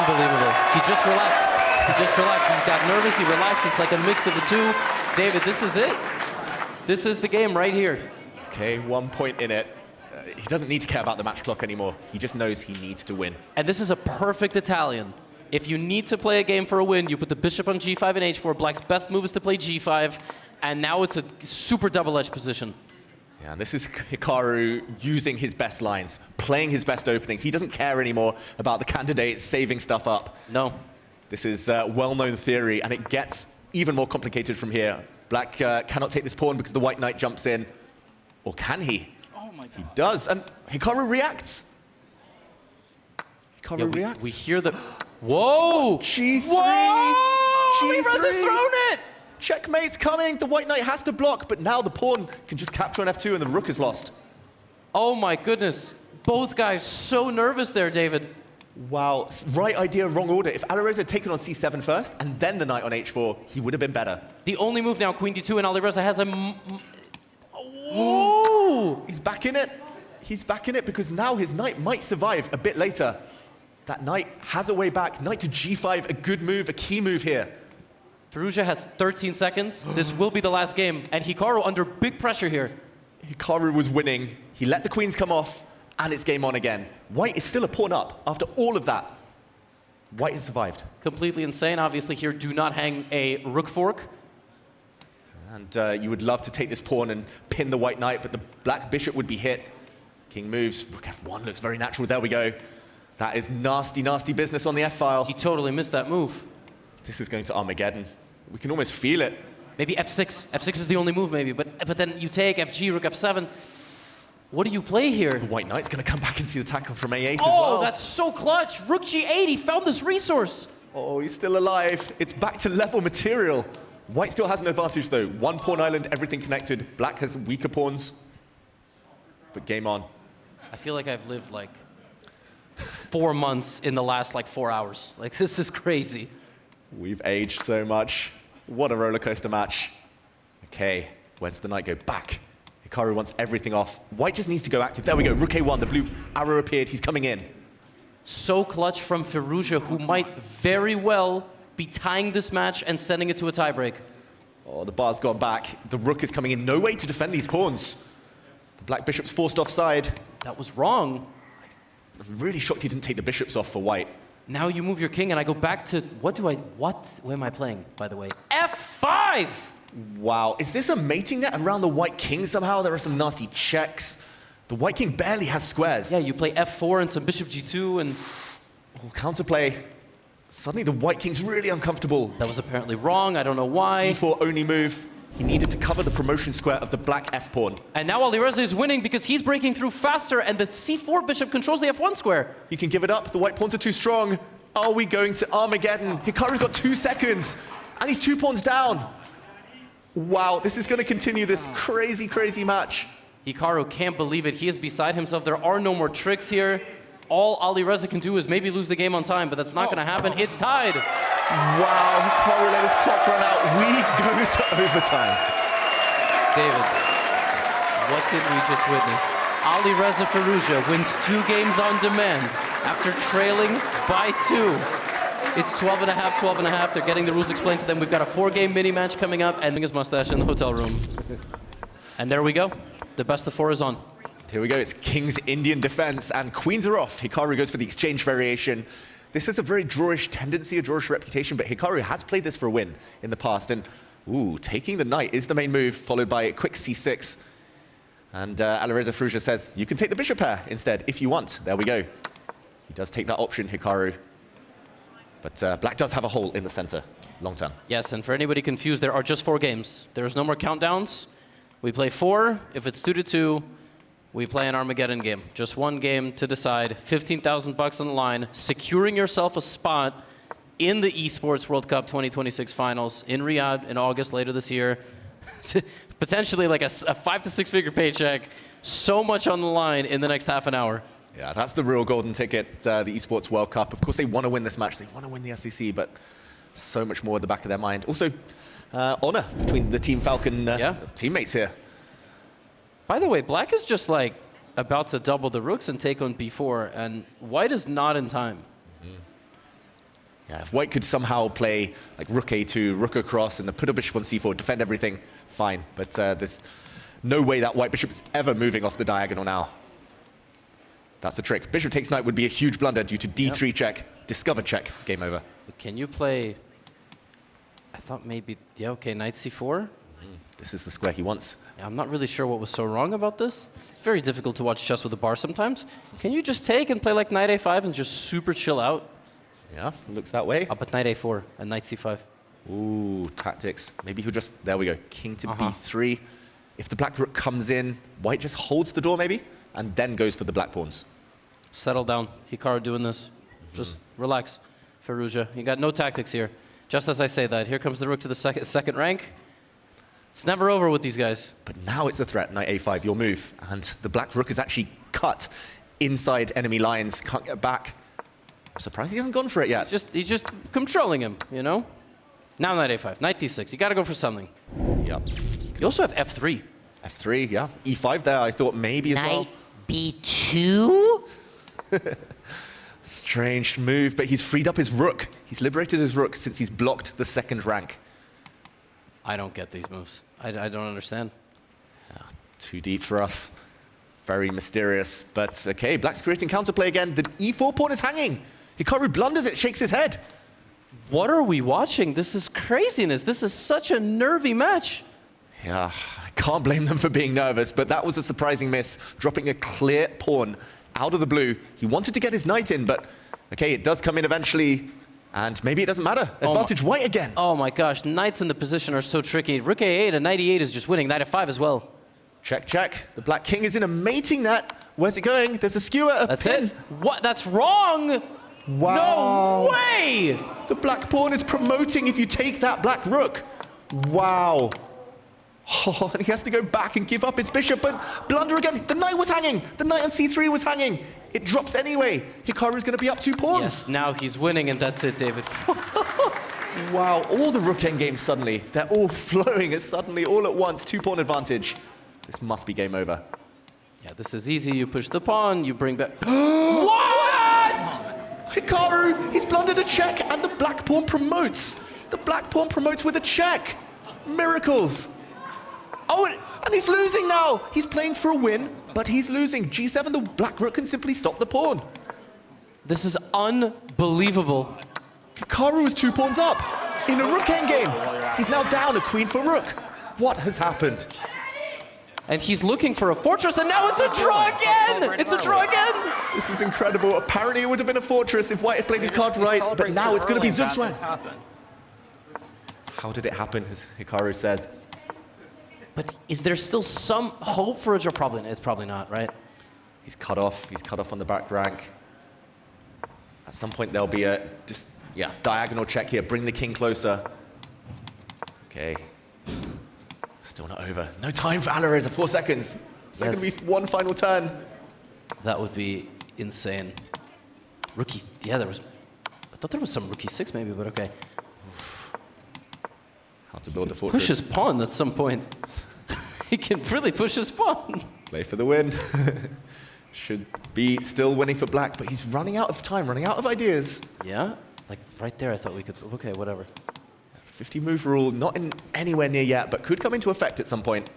Unbelievable. He just relaxed. He just relaxed. He got nervous, he relaxed. It's like a mix of the two. David, this is it. This is the game right here. Okay, 1 point in it. He doesn't need to care about the match clock anymore. He just knows he needs to win. And this is a perfect Italian. If you need to play a game for a win, you put the bishop on g5 and h4. Black's best move is to play g5. And now it's a super double-edged position. Yeah, and this is Hikaru using his best lines, playing his best openings. He doesn't care anymore about the candidates saving stuff up. No. This is well-known theory, and it gets even more complicated from here. Black cannot take this pawn because the white knight jumps in. Or can he? Oh my God. He does, and Hikaru reacts. Hikaru reacts. We hear the... Whoa! G3! Whoa! G3! Alireza's thrown it! Checkmate's coming. The white knight has to block, but now the pawn can just capture on f2 and the rook is lost. Oh my goodness. Both guys so nervous there, David. Wow. Right idea, wrong order. If Alireza had taken on c7 first and then the knight on h4, he would have been better. The only move now, queen d2, and Alireza has a... Whoa! He's back in it. He's back in it because now his knight might survive a bit later. That knight has a way back. Knight to g5, a good move, a key move here. Firouzja has 13 seconds. This will be the last game. And Hikaru under big pressure here. Hikaru was winning. He let the queens come off, and it's game on again. White is still a pawn up after all of that. White has survived. Completely insane. Obviously here, do not hang a rook fork. And you would love to take this pawn and pin the white knight, but the black bishop would be hit. King moves. Rook f1 looks very natural. There we go. That is nasty, nasty business on the f-file. He totally missed that move. This is going to Armageddon. We can almost feel it. Maybe f6. f6 is the only move, maybe. But then you take fg, rook f7. What do you play here? The white knight's going to come back and see the attack from a8 as well. Oh, that's so clutch. Rook g8, he found this resource. Oh, he's still alive. It's back to level material. White still has an advantage, though. One pawn island, everything connected. Black has weaker pawns. But game on. I feel like I've lived like 4 months in the last like 4 hours. Like, this is crazy. We've aged so much. What a roller coaster match. Okay, where's the knight go? Back. Hikaru wants everything off. White just needs to go active. There we go, rook a1. The blue arrow appeared. He's coming in. So clutch from Firouzja, who might very well be tying this match and sending it to a tiebreak. Oh, the bar's gone back. The rook is coming in. No way to defend these pawns. The black bishop's forced offside. That was wrong. I'm really shocked he didn't take the bishops off for white. Now you move your king, and I go back to, what am I playing, by the way? F5! Wow, is this a mating net around the white king somehow? There are some nasty checks. The white king barely has squares. Yeah, you play f4 and some bishop g2, and... Oh, counterplay. Suddenly the white king's really uncomfortable. That was apparently wrong, I don't know why. d4 only move. He needed to cover the promotion square of the black f-pawn. And now Alireza is winning because he's breaking through faster, and the c4 bishop controls the f1 square. He can give it up. The white pawns are too strong. Are we going to Armageddon? Hikaru's got 2 seconds, and he's 2 pawns down. Wow, this is going to continue this crazy, crazy match. Hikaru can't believe it. He is beside himself. There are no more tricks here. All Alireza can do is maybe lose the game on time, but that's not going to happen. It's tied. Wow, Hikaru let his clock run out. We go to overtime. David, what did we just witness? Alireza Firouzja wins 2 games on demand after trailing by 2. It's 12.5, 12.5. They're getting the rules explained to them. We've got a 4-game mini-match coming up, and his mustache in the hotel room. And there we go. The best of 4 is on. Here we go. It's King's Indian defense, and queens are off. Hikaru goes for the exchange variation. This is a very drawish tendency, a drawish reputation, but Hikaru has played this for a win in the past. And, ooh, taking the knight is the main move, followed by a quick c6. And Alireza Firouzja says, you can take the bishop pair instead, if you want. There we go. He does take that option, Hikaru. But black does have a hole in the center, long term. Yes, and for anybody confused, there are just 4 games. There's no more countdowns. We play 4. If it's 2-2, we play an Armageddon game. Just 1 game to decide. 15,000 bucks on the line, securing yourself a spot in the Esports World Cup 2026 finals in Riyadh in August later this year. Potentially like a 5 to 6 figure paycheck. So much on the line in the next half an hour. Yeah, that's the real golden ticket, the Esports World Cup. Of course, they want to win this match. They want to win the SEC, but so much more at the back of their mind. Also, honor between the Team Falcon teammates here. By the way, black is just like about to double the rooks and take on b4, and white is not in time. Yeah, if white could somehow play like rook a2, rook across, and then put a bishop on c4, defend everything, fine. But there's no way that white bishop is ever moving off the diagonal now. That's the trick. Bishop takes knight would be a huge blunder due to d3 check, discover check, game over. Can you play... I thought maybe... Yeah, okay, knight c4. This is the square he wants. Yeah, I'm not really sure what was so wrong about this. It's very difficult to watch chess with a bar sometimes. Can you just take and play like knight a5 and just super chill out? Yeah, looks that way. Up at knight a4 and knight c5. Ooh, tactics. Maybe he'll just, there we go, king to b3. If the black rook comes in, white just holds the door maybe, and then goes for the black pawns. Settle down. Hikaru doing this. Just relax, Firouzja. You got no tactics here. Just as I say that, here comes the rook to the second rank. It's never over with these guys. But now it's a threat, knight a5, your move. And the black rook is actually cut inside enemy lines, can't get back. I'm surprised he hasn't gone for it yet. He's just controlling him, you know? Now knight a5, knight d6. You got to go for something. Yep. You also have f3. f3, yeah. e5 there, I thought maybe as well. Knight b2? Strange move, but he's freed up his rook. He's liberated his rook since he's blocked the second rank. I don't get these moves. I don't understand. Yeah, too deep for us. Very mysterious, but okay, black's creating counterplay again. The e4 pawn is hanging. Hikaru blunders it, shakes his head. What are we watching? This is craziness. This is such a nervy match. Yeah, I can't blame them for being nervous, but that was a surprising miss, dropping a clear pawn out of the blue. He wanted to get his knight in, but okay, it does come in eventually, and maybe it doesn't matter. Advantage white again. Oh my gosh, knights in the position are so tricky. Rook a8 and knight e8 is just winning. Knight f5 as well. Check, check. The black king is in a mating net. Where's it going? There's a skewer, a That's pin. it. What? That's wrong. Wow. No way. The black pawn is promoting if you take that black rook. Wow. Oh, and he has to go back and give up his bishop, but blunder again. The knight was hanging. The knight on c3 was hanging. It drops anyway. Hikaru's going to be up 2 pawns. Yes, now he's winning, and that's it, David. Wow, all the rook endgames suddenly, they're all flowing as suddenly, all at once, 2-pawn advantage. This must be game over. Yeah, this is easy. You push the pawn, you bring back... What? Hikaru, he's blundered a check, and the black pawn promotes. The black pawn promotes with a check. Miracles. Oh, and he's losing now. He's playing for a win, but he's losing. G7, the black rook can simply stop the pawn. This is unbelievable. Hikaru is 2 pawns up in a rook endgame. He's now down a queen for rook. What has happened? And he's looking for a fortress, and now it's a draw again! It's a draw again! This is incredible. Apparently it would have been a fortress if white had played his card right, but now it's going to be Zugzwang. How did it happen, as Hikaru said? But is there still some hope for a draw? Probably, it's probably not, right? He's cut off on the back rank. At some point there'll be a diagonal check here. Bring the king closer. Okay. Still not over. No time for Alireza, 4 seconds. Is there going to be one final turn? That would be insane. Rookie, yeah, there was... I thought there was some rookie 6 maybe, but okay. How to build the fortress. Push his pawn at some point. He can really push his pawn. Play for the win. Should be still winning for black, but he's running out of time, running out of ideas. Yeah? Like right there I thought we could... Okay, whatever. 50 move rule, not in anywhere near yet, but could come into effect at some point.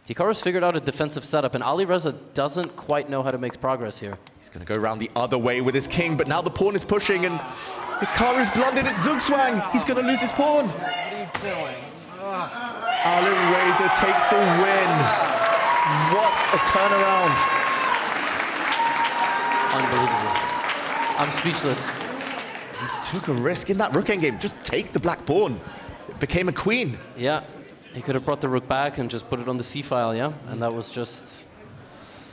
Hikaru's figured out a defensive setup, and Alireza doesn't quite know how to make progress here. He's going to go around the other way with his king, but now the pawn is pushing, and Hikaru's blundered. It's Zugzwang. He's going to lose his pawn. What are you doing? Alireza takes the win. What a turnaround. Unbelievable. I'm speechless. He took a risk in that rook endgame. Just take the black pawn. It became a queen. Yeah, he could have brought the rook back and just put it on the c-file, yeah? And that was just...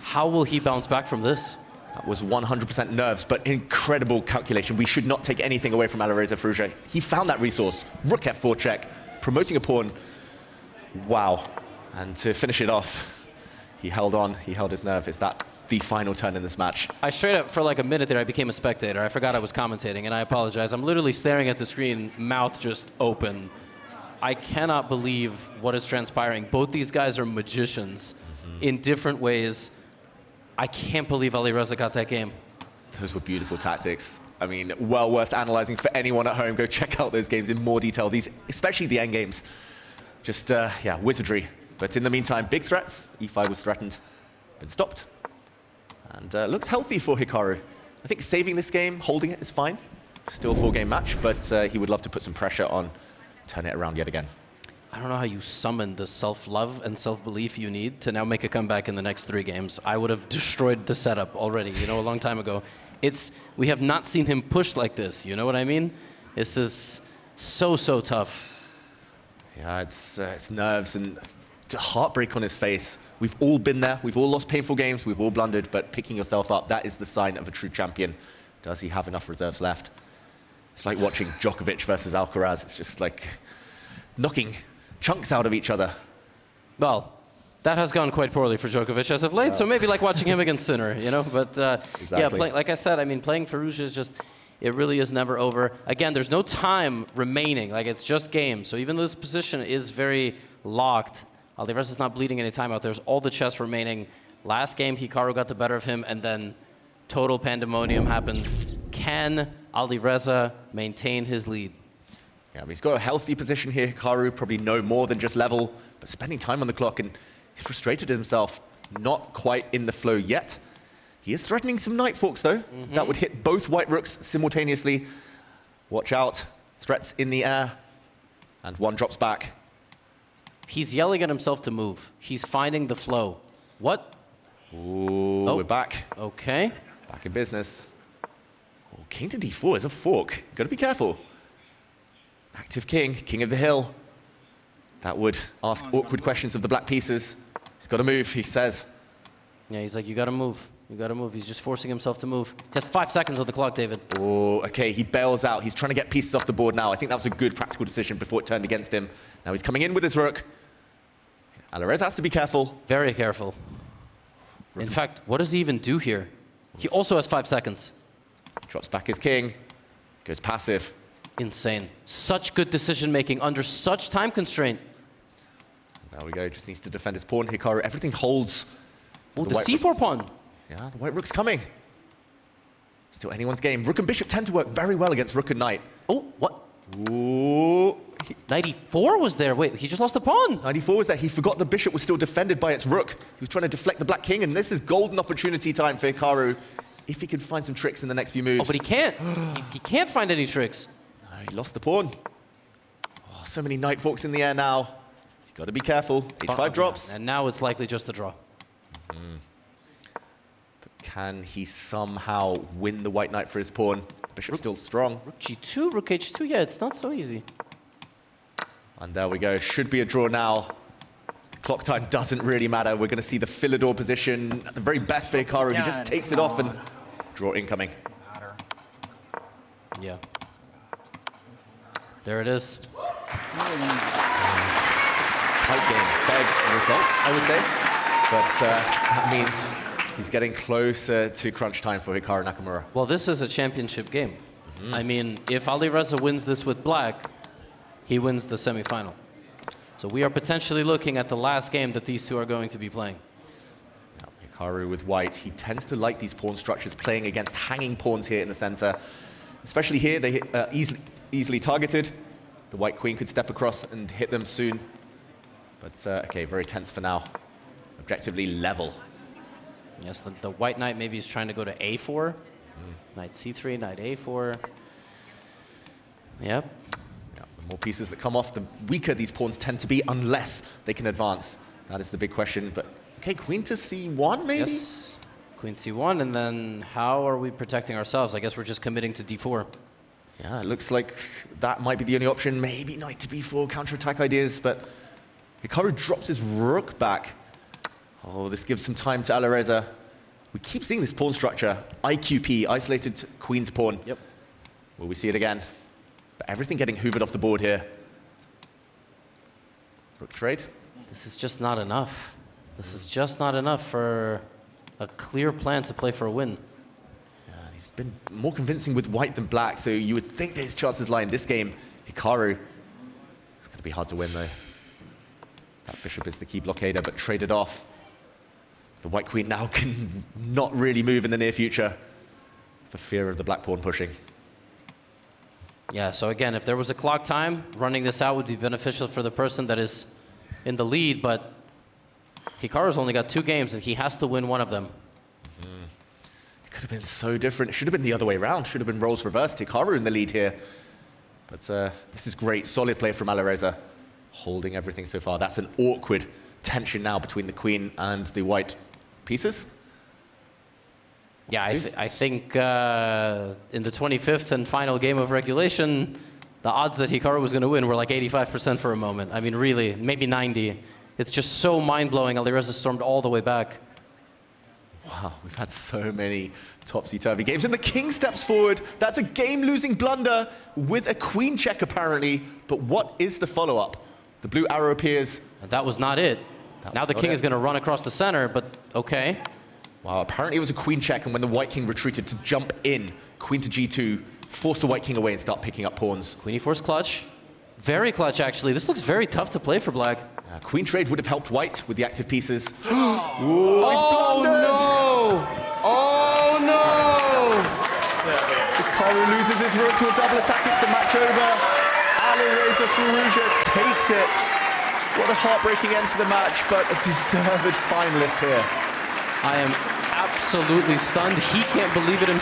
How will he bounce back from this? That was 100% nerves, but incredible calculation. We should not take anything away from Alireza Firouzja. He found that resource. Rook f4 check, promoting a pawn. Wow. And to finish it off, he held on, he held his nerve. Is that the final turn in this match? I straight up, for like a minute there, I became a spectator. I forgot I was commentating, and I apologize. I'm literally staring at the screen, mouth just open. I cannot believe what is transpiring. Both these guys are magicians in different ways. I can't believe Alireza got that game. Those were beautiful tactics. I mean, well worth analyzing for anyone at home. Go check out those games in more detail. These, especially the end games. Just, yeah, wizardry. But in the meantime, big threats. E5 was threatened, been stopped. And looks healthy for Hikaru. I think saving this game, holding it is fine. Still a 4-game match, but he would love to put some pressure on, turn it around yet again. I don't know how you summon the self-love and self-belief you need to now make a comeback in the next 3 games. I would have destroyed the setup already, you know, a long time ago. We have not seen him push like this, you know what I mean? This is so, so tough. Yeah, it's nerves and heartbreak on his face. We've all been there. We've all lost painful games. We've all blundered, but picking yourself up, that is the sign of a true champion. Does he have enough reserves left? It's like watching Djokovic versus Alcaraz. It's just like knocking chunks out of each other. Well, that has gone quite poorly for Djokovic as of late, so maybe like watching him against Sinner, you know? But exactly. Yeah, like I said, I mean, playing Farouche is just, it really is never over. Again, there's no time remaining, like it's just games. So even though this position is very locked, Alireza is not bleeding any time out. There's all the chess remaining. Last game, Hikaru got the better of him, and then total pandemonium happened. Can Alireza maintain his lead? Yeah, I mean, he's got a healthy position here, Hikaru, probably no more than just level, but spending time on the clock, and he's frustrated himself, not quite in the flow yet. He is threatening some knight forks, though. That would hit both white rooks simultaneously. Watch out, threats in the air, and one drops back. He's yelling at himself to move. He's finding the flow. What? Ooh, Oh. we're back. Okay. Back in business. Oh, king to d4 is a fork. Got to be careful. Active king, king of the hill. That would ask awkward questions of the black pieces. He's got to move, he says. Yeah, he's like, you gotta move. You gotta move. He's just forcing himself to move. He has 5 seconds on the clock, David. Oh, okay, he bails out. He's trying to get pieces off the board now. I think that was a good practical decision before it turned against him. Now he's coming in with his rook. Alireza has to be careful. Very careful. In fact, what does he even do here? He also has 5 seconds. Drops back his king. Goes passive. Insane. Such good decision-making under such time constraint. There we go, just needs to defend his pawn. Hikaru, everything holds. Oh, the white c4 pawn. Yeah, the white rook's coming. Still anyone's game. Rook and bishop tend to work very well against rook and knight. Oh, what? Ooh. 94 was there. Wait, he just lost a pawn. 94 was there. He forgot the bishop was still defended by its rook. He was trying to deflect the black king, and this is golden opportunity time for Hikaru if he could find some tricks in the next few moves. Oh, but he can't. He can't find any tricks. No, he lost the pawn. Oh, so many knight forks in the air now. You've got to be careful. H5 drops. And now it's likely just a draw. But can he somehow win the white knight for his pawn? Bishop's still strong. Rook g2, rook h2. Yeah, it's not so easy. And there we go. Should be a draw now. Clock time doesn't really matter. We're going to see the Philidor position at the very best for Hikaru. He just takes it off and draw incoming. Yeah. There it is. Tight game. Fair results, I would say. But that means he's getting closer to crunch time for Hikaru Nakamura. Well, this is a championship game. I mean, if Alireza wins this with black, he wins the semifinal. So we are potentially looking at the last game that these two are going to be playing. Hikaru with white, he tends to like these pawn structures, playing against hanging pawns here in the center. Especially here, they easily targeted. The white queen could step across and hit them soon. But okay, very tense for now. Objectively level. Yes, the white knight maybe is trying to go to a4. Knight c3, knight a4. Yep. The more pieces that come off, the weaker these pawns tend to be unless they can advance. That is the big question. But okay, queen to c1 maybe? Yes. Queen c1, and then how are we protecting ourselves? I guess we're just committing to d4. Yeah, it looks like that might be the only option. Maybe knight to b4, counterattack ideas, but Hikaru drops his rook back. Oh, this gives some time to Alireza. We keep seeing this pawn structure. IQP, isolated queen's pawn. Yep. Will we see it again? But everything getting hoovered off the board here. Rook trade. This is just not enough. This is just not enough for a clear plan to play for a win. Yeah, he's been more convincing with white than black, so you would think that his chances lie in this game. Hikaru. It's going to be hard to win, though. That bishop is the key blockader, but traded off. The white queen now can not really move in the near future for fear of the black pawn pushing. Yeah, so again, if there was a clock time, running this out would be beneficial for the person that is in the lead, but Hikaru's only got 2 games, and he has to win one of them. It could have been so different. It should have been the other way around. Should have been roles reversed. Hikaru in the lead here. But this is great. Solid play from Alireza, holding everything so far. That's an awkward tension now between the queen and the white pieces. Yeah, I think in the 25th and final game of regulation, the odds that Hikaru was going to win were like 85% for a moment. I mean, really, maybe 90. It's just so mind-blowing. Alireza stormed all the way back. Wow, we've had so many topsy-turvy games. And the king steps forward. That's a game-losing blunder with a queen check, apparently. But what is the follow-up? The blue arrow appears. And that was not it. Now the king is going to run across the center, but okay. Wow, apparently it was a queen check, and when the white king retreated to jump in, queen to g2, force the white king away and start picking up pawns. Queen e4's clutch. Very clutch, actually. This looks very tough to play for black. Queen trade would have helped white with the active pieces. Ooh, he's blundered! No! Oh, no! Hikaru loses his rook to a double attack. It's the match over. Alireza Firouzja takes it. What a heartbreaking end to the match, but a deserved finalist here. I am absolutely stunned. He can't believe it himself.